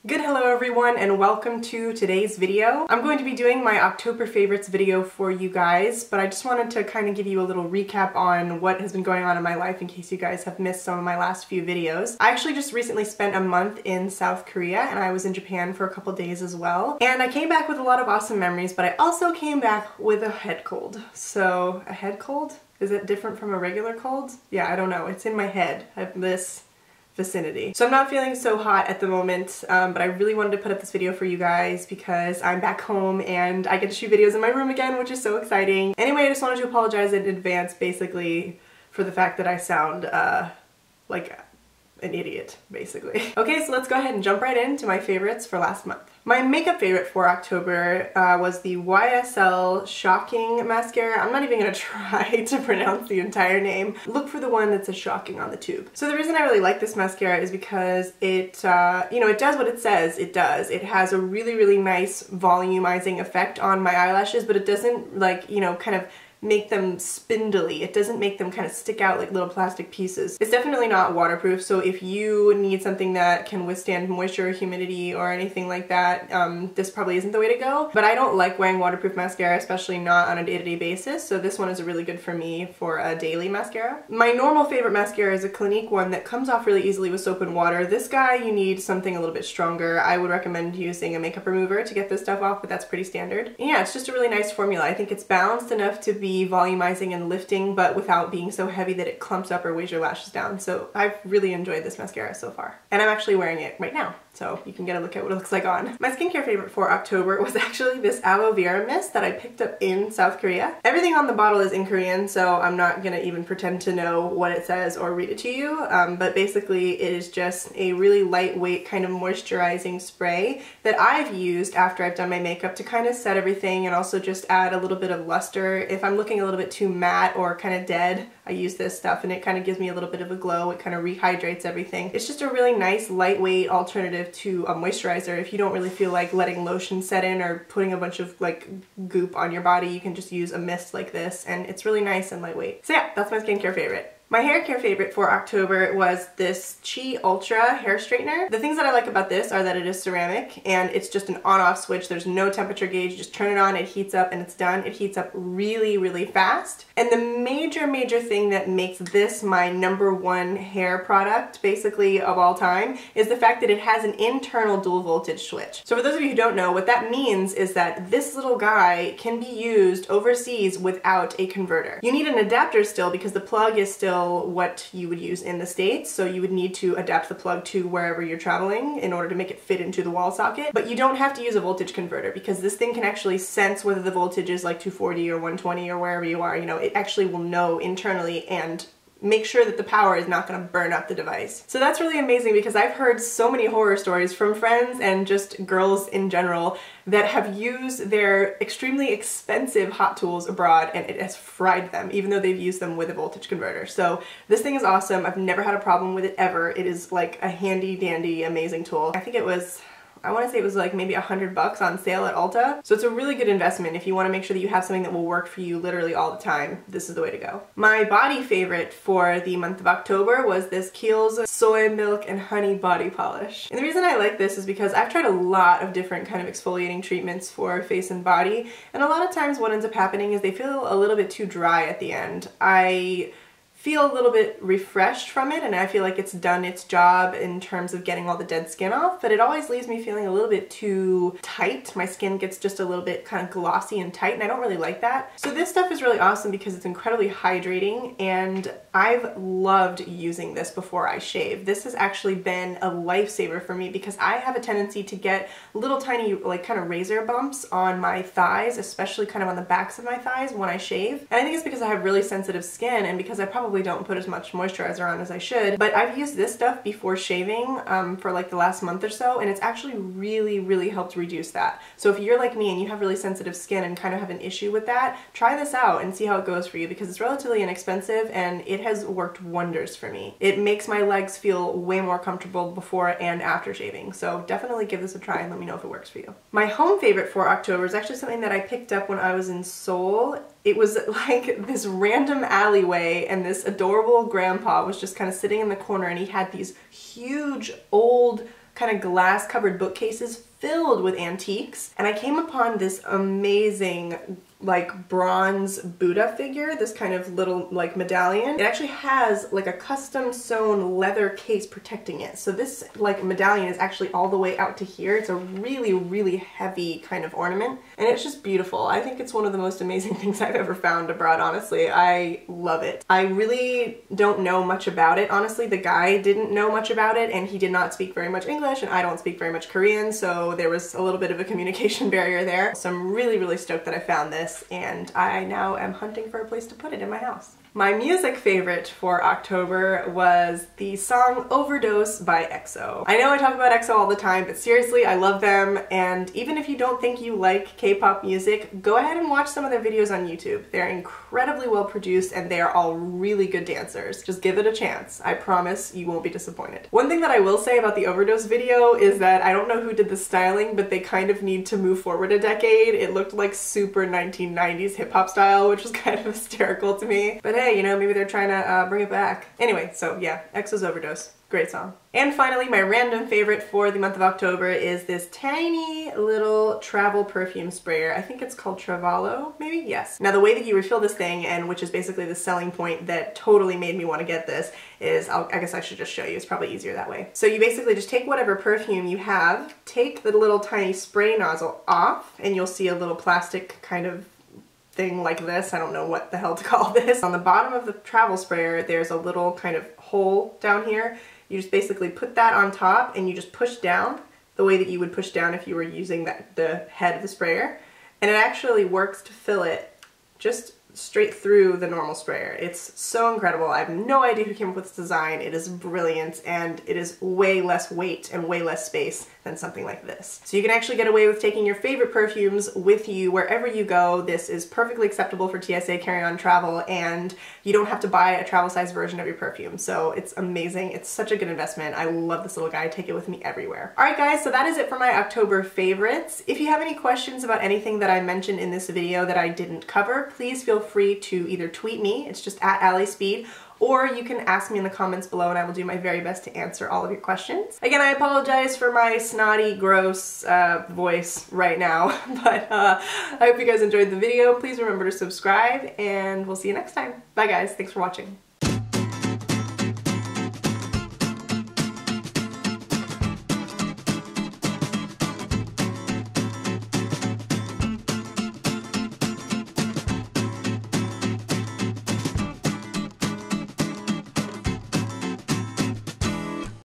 Good hello everyone and welcome to today's video. I'm going to be doing my October favorites video for you guys, but I just wanted to kind of give you a little recap on what has been going on in my life in case you guys have missed some of my last few videos. I actually just recently spent a month in South Korea and I was in Japan for a couple days as well. And I came back with a lot of awesome memories, but I also came back with a head cold. So, a head cold? Is it different from a regular cold? Yeah, I don't know. It's in my head. I have this vicinity. So I'm not feeling so hot at the moment, but I really wanted to put up this video for you guys because I'm back home and I get to shoot videos in my room again, which is so exciting. Anyway, I just wanted to apologize in advance basically for the fact that I sound like an idiot, basically. Okay, so let's go ahead and jump right into my favorites for last month. My makeup favorite for October was the YSL Shocking Mascara. I'm not even gonna try to pronounce the entire name. Look for the one that says Shocking on the tube. So the reason I really like this mascara is because it, it does what it says it does. It has a really, really nice volumizing effect on my eyelashes, but it doesn't kind of make them spindly. It doesn't make them kind of stick out like little plastic pieces. It's definitely not waterproof, so if you need something that can withstand moisture, humidity, or anything like that, this probably isn't the way to go. But I don't like wearing waterproof mascara, especially not on a day-to-day basis, so this one is really good for me for a daily mascara. My normal favorite mascara is a Clinique one that comes off really easily with soap and water. This guy, you need something a little bit stronger. I would recommend using a makeup remover to get this stuff off, but that's pretty standard. And yeah, it's just a really nice formula. I think it's balanced enough to be volumizing and lifting, but without being so heavy that it clumps up or weighs your lashes down. So I've really enjoyed this mascara so far. And I'm actually wearing it right now, so you can get a look at what it looks like on. My skincare favorite for October was actually this Aloe Vera mist that I picked up in South Korea. Everything on the bottle is in Korean, so I'm not gonna even pretend to know what it says or read it to you, but basically it is just a really lightweight kind of moisturizing spray that I've used after I've done my makeup to kind of set everything and also just add a little bit of luster. If I'm looking a little bit too matte or kind of dead, I use this stuff and it kind of gives me a little bit of a glow. It kind of rehydrates everything. It's just a really nice lightweight alternative to a moisturizer. If you don't really feel like letting lotion set in or putting a bunch of like goop on your body, you can just use a mist like this and it's really nice and lightweight. So yeah, that's my skincare favorite. My hair care favorite for October was this Chi Ultra hair straightener. The things that I like about this are that it is ceramic and it's just an on-off switch. There's no temperature gauge. You just turn it on, it heats up, and it's done. It heats up really, really fast. And the major thing that makes this my #1 hair product, basically of all time, is the fact that it has an internal dual voltage switch. So for those of you who don't know, what that means is that this little guy can be used overseas without a converter. You need an adapter still because the plug is still what you would use in the States, so you would need to adapt the plug to wherever you're traveling in order to make it fit into the wall socket. But you don't have to use a voltage converter because this thing can actually sense whether the voltage is like 240 or 120 or wherever you are. It actually will know internally and make sure that the power is not going to burn up the device. So that's really amazing because I've heard so many horror stories from friends and just girls in general that have used their extremely expensive hot tools abroad and it has fried them, even though they've used them with a voltage converter. So this thing is awesome. I've never had a problem with it ever. It is like a handy dandy amazing tool. I want to say it was like maybe $100 on sale at Ulta. So it's a really good investment if you want to make sure that you have something that will work for you literally all the time. This is the way to go. My body favorite for the month of October was this Kiehl's Soy Milk and Honey Body Polish. And the reason I like this is because I've tried a lot of different kind of exfoliating treatments for face and body, and a lot of times what ends up happening is they feel a little bit too dry at the end. I feel a little bit refreshed from it and I feel like it's done its job in terms of getting all the dead skin off, but it always leaves me feeling a little bit too tight. My skin gets just a little bit kind of glossy and tight and I don't really like that. So this stuff is really awesome because it's incredibly hydrating and I've loved using this before I shave. This has actually been a lifesaver for me because I have a tendency to get little tiny like kind of razor bumps on my thighs, especially kind of on the backs of my thighs when I shave. And I think it's because I have really sensitive skin and because I probably don't put as much moisturizer on as I should, but I've used this stuff before shaving for like the last month or so and it's actually really helped reduce that. So if you're like me and you have really sensitive skin and kind of have an issue with that, try this out and see how it goes for you because it's relatively inexpensive and it has worked wonders for me. It makes my legs feel way more comfortable before and after shaving, so definitely give this a try and let me know if it works for you. My home favorite for October is actually something that I picked up when I was in Seoul. It was like this random alleyway and this adorable grandpa was just kind of sitting in the corner and he had these huge old kind of glass covered bookcases filled with antiques, and I came upon this amazing like bronze Buddha figure, this kind of little like medallion. It actually has like a custom sewn leather case protecting it. So this like medallion is actually all the way out to here. It's a really, really heavy kind of ornament, and it's just beautiful. I think it's one of the most amazing things I've ever found abroad, honestly. I love it. I really don't know much about it, honestly. The guy didn't know much about it, and he did not speak very much English, and I don't speak very much Korean, so there was a little bit of a communication barrier there. So I'm really, really stoked that I found this, and I now am hunting for a place to put it in my house. My music favorite for October was the song Overdose by EXO. I know I talk about EXO all the time, but seriously, I love them, and even if you don't think you like K-pop music, go ahead and watch some of their videos on YouTube. They're incredibly well produced, and they are all really good dancers. Just give it a chance. I promise you won't be disappointed. One thing that I will say about the Overdose video is that I don't know who did the styling, but they kind of need to move forward a decade. It looked like super 1990s hip-hop style, which was kind of hysterical to me. But hey, you know, maybe they're trying to bring it back. Anyway, so yeah, EXO's Overdose. Great song. And finally, my random favorite for the month of October is this tiny little travel perfume sprayer. I think it's called Travalo, maybe? Yes. Now the way that you refill this thing, and which is basically the selling point that totally made me want to get this, is, I guess I should just show you, it's probably easier that way. So you basically just take whatever perfume you have, take the little tiny spray nozzle off, and you'll see a little plastic kind of thing like this. I don't know what the hell to call this. On the bottom of the travel sprayer, there's a little kind of hole down here. You just basically put that on top and you just push down the way that you would push down if you were using the head of the sprayer. And it actually works to fill it just straight through the normal sprayer. It's so incredible. I have no idea who came up with this design. It is brilliant, and it is way less weight and way less space than something like this. So you can actually get away with taking your favorite perfumes with you wherever you go. This is perfectly acceptable for TSA carry-on travel, and you don't have to buy a travel-size version of your perfume. So it's amazing. It's such a good investment. I love this little guy. I take it with me everywhere. Alright guys, so that is it for my October favorites. If you have any questions about anything that I mentioned in this video that I didn't cover, please feel free to either tweet me, it's just at AlliSpeed, or you can ask me in the comments below and I will do my very best to answer all of your questions. Again, I apologize for my snotty, gross voice right now, but I hope you guys enjoyed the video. Please remember to subscribe, and we'll see you next time. Bye guys, thanks for watching.